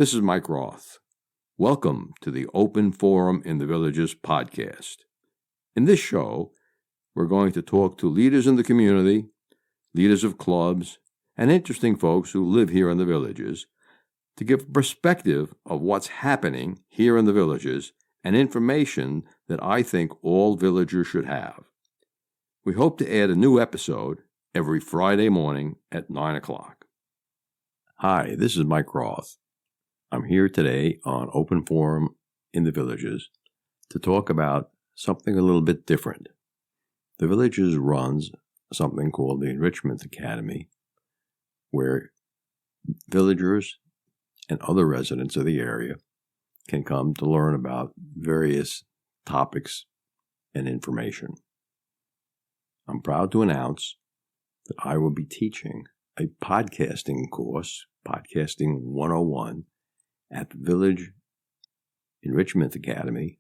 This is Mike Roth. Welcome to the Open Forum in the Villages podcast. In this show, we're going to talk to leaders in the community, leaders of clubs, and interesting folks who live here in the villages to give perspective of what's happening here in the villages and information that I think all villagers should have. We hope to add a new episode every Friday morning at 9 o'clock. Hi, this is Mike Roth. I'm here today on Open Forum in the Villages to talk about something a little bit different. The Villages runs something called the Enrichment Academy, where villagers and other residents of the area can come to learn about various topics and information. I'm proud to announce that I will be teaching a podcasting course, Podcasting 101, at the Villages Enrichment Academy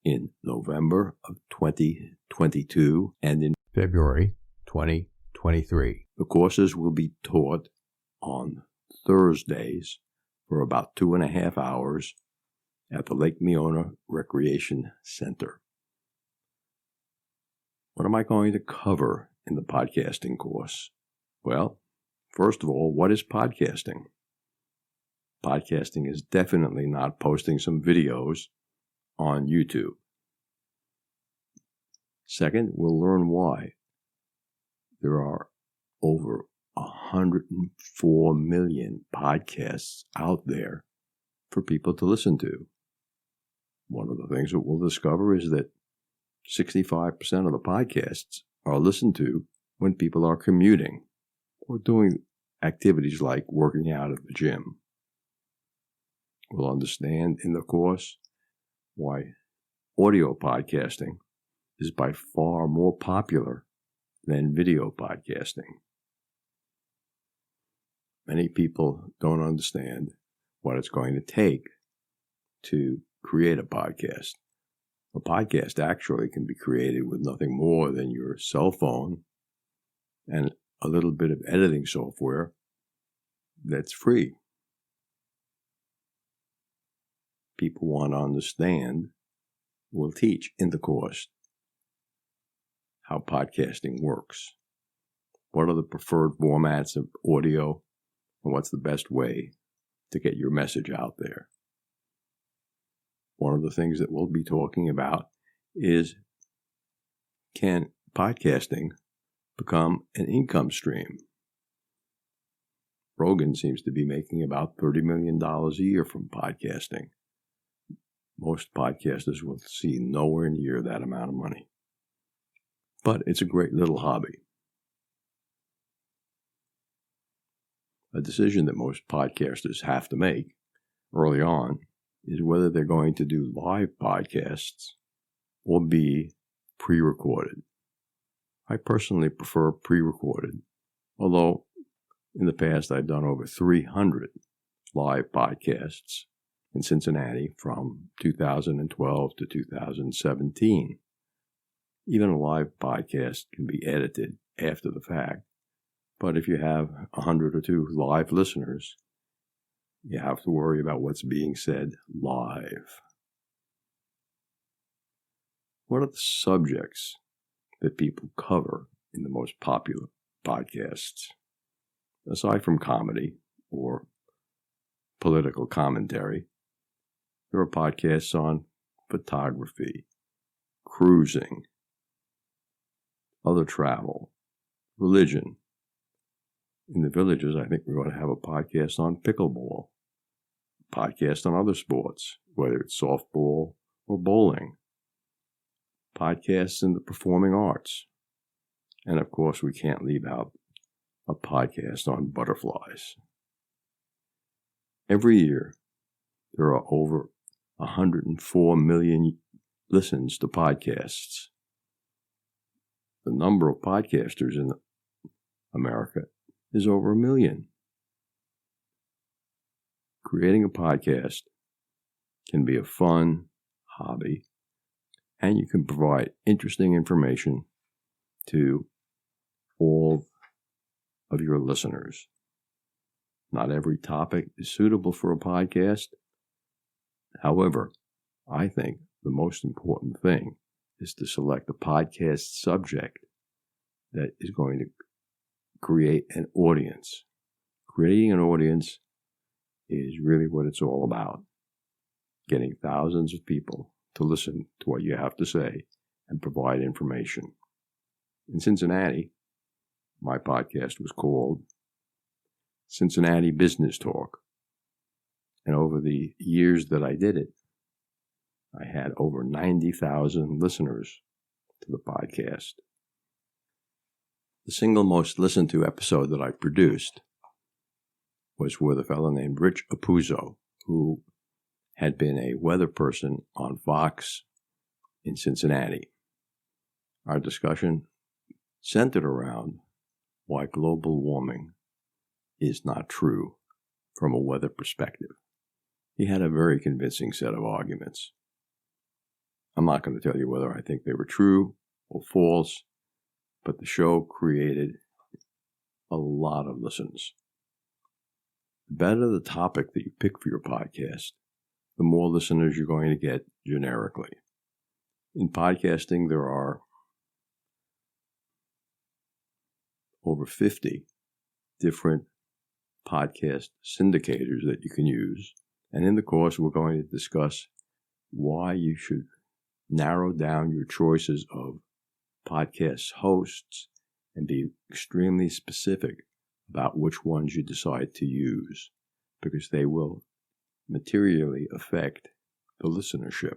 in November of 2022 and in February 2023. The courses will be taught on Thursdays for about 2.5 hours at the Lake Meona Recreation Center. What am I going to cover in the podcasting course? Well, first of all, what is podcasting? Podcasting is definitely not posting some videos on YouTube. Second, we'll learn why there are over 104 million podcasts out there for people to listen to. One of the things that we'll discover is that 65% of the podcasts are listened to when people are commuting or doing activities like working out at the gym. We'll understand in the course why audio podcasting is by far more popular than video podcasting. Many people don't understand what it's going to take to create a podcast. A podcast actually can be created with nothing more than your cell phone and a little bit of editing software that's free. People want to understand, we'll teach in the course how podcasting works. What are the preferred formats of audio, and what's the best way to get your message out there? One of the things that we'll be talking about is, can podcasting become an income stream? Rogan seems to be making about $30 million a year from podcasting. Most podcasters will see nowhere near that amount of money. But it's a great little hobby. A decision that most podcasters have to make early on is whether they're going to do live podcasts or be pre-recorded. I personally prefer pre-recorded, although in the past I've done over 300 live podcasts in Cincinnati from 2012 to 2017. Even a live podcast can be edited after the fact, but if you have 100 or 2 live listeners, you have to worry about what's being said live. What are the subjects that people cover in the most popular podcasts? Aside from comedy or political commentary, there are podcasts on photography, cruising, other travel, religion. In the villages, I think we're going to have a podcast on pickleball, a podcast on other sports, whether it's softball or bowling, podcasts in the performing arts, and of course we can't leave out a podcast on butterflies. Every year, there are over 104 million listens to podcasts. The number of podcasters in America is over 1 million. Creating a podcast can be a fun hobby, and you can provide interesting information to all of your listeners. Not every topic is suitable for a podcast. However, I think the most important thing is to select a podcast subject that is going to create an audience. Creating an audience is really what it's all about. Getting thousands of people to listen to what you have to say and provide information. In Cincinnati, my podcast was called Cincinnati Business Talk. And over the years that I did it, I had over 90,000 listeners to the podcast. The single most listened to episode that I produced was with a fellow named Rich Apuzzo, who had been a weather person on Fox in Cincinnati. Our discussion centered around why global warming is not true from a weather perspective. He had a very convincing set of arguments. I'm not going to tell you whether I think they were true or false, but the show created a lot of listens. The better the topic that you pick for your podcast, the more listeners you're going to get generically. In podcasting, there are over 50 different podcast syndicators that you can use. And in the course, we're going to discuss why you should narrow down your choices of podcast hosts and be extremely specific about which ones you decide to use, because they will materially affect the listenership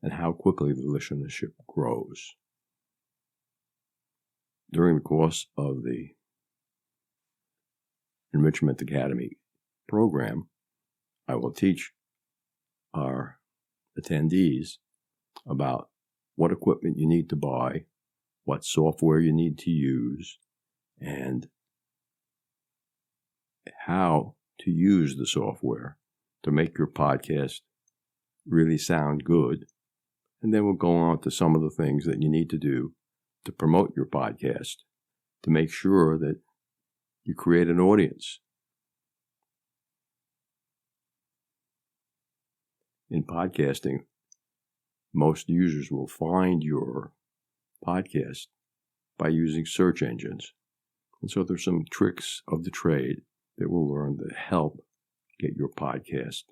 and how quickly the listenership grows. During the course of the Enrichment Academy program, I will teach our attendees about what equipment you need to buy, what software you need to use, and how to use the software to make your podcast really sound good. And then we'll go on to some of the things that you need to do to promote your podcast, to make sure that you create an audience. In podcasting, most users will find your podcast by using search engines. And so there's some tricks of the trade that we'll learn that help get your podcast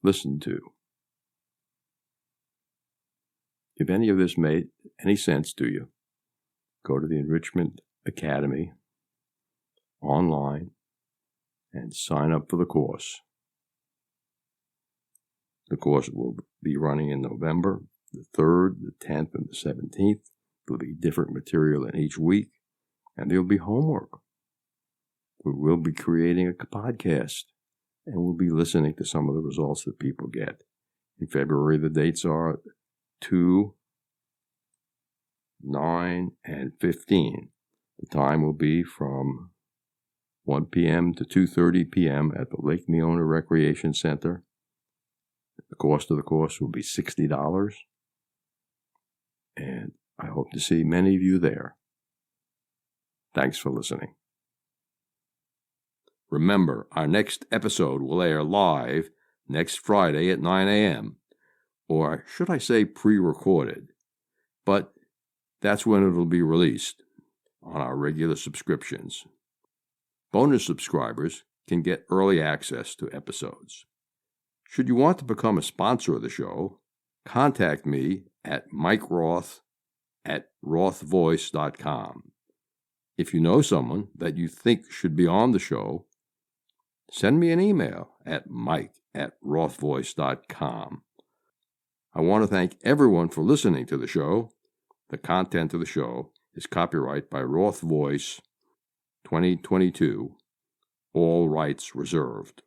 listened to. If any of this made any sense to you, go to the Enrichment Academy online and sign up for the course. The course will be running in November, the 3rd, the 10th, and the 17th. There'll be different material in each week, and there'll be homework. We will be creating a podcast, and we'll be listening to some of the results that people get. In February, the dates are 2, 9, and 15. The time will be from 1 p.m. to 2:30 p.m. at the Lake Meona Recreation Center. The cost of the course will be $60, and I hope to see many of you there. Thanks for listening. Remember, our next episode will air live next Friday at 9 a.m., or should I say pre-recorded, but that's when it'll be released on our regular subscriptions. Bonus subscribers can get early access to episodes. Should you want to become a sponsor of the show, contact me at Mike Roth at rothvoice.com. If you know someone that you think should be on the show, send me an email at mike@rothvoice.com. I want to thank everyone for listening to the show. The content of the show is copyright by Roth Voice 2022, all rights reserved.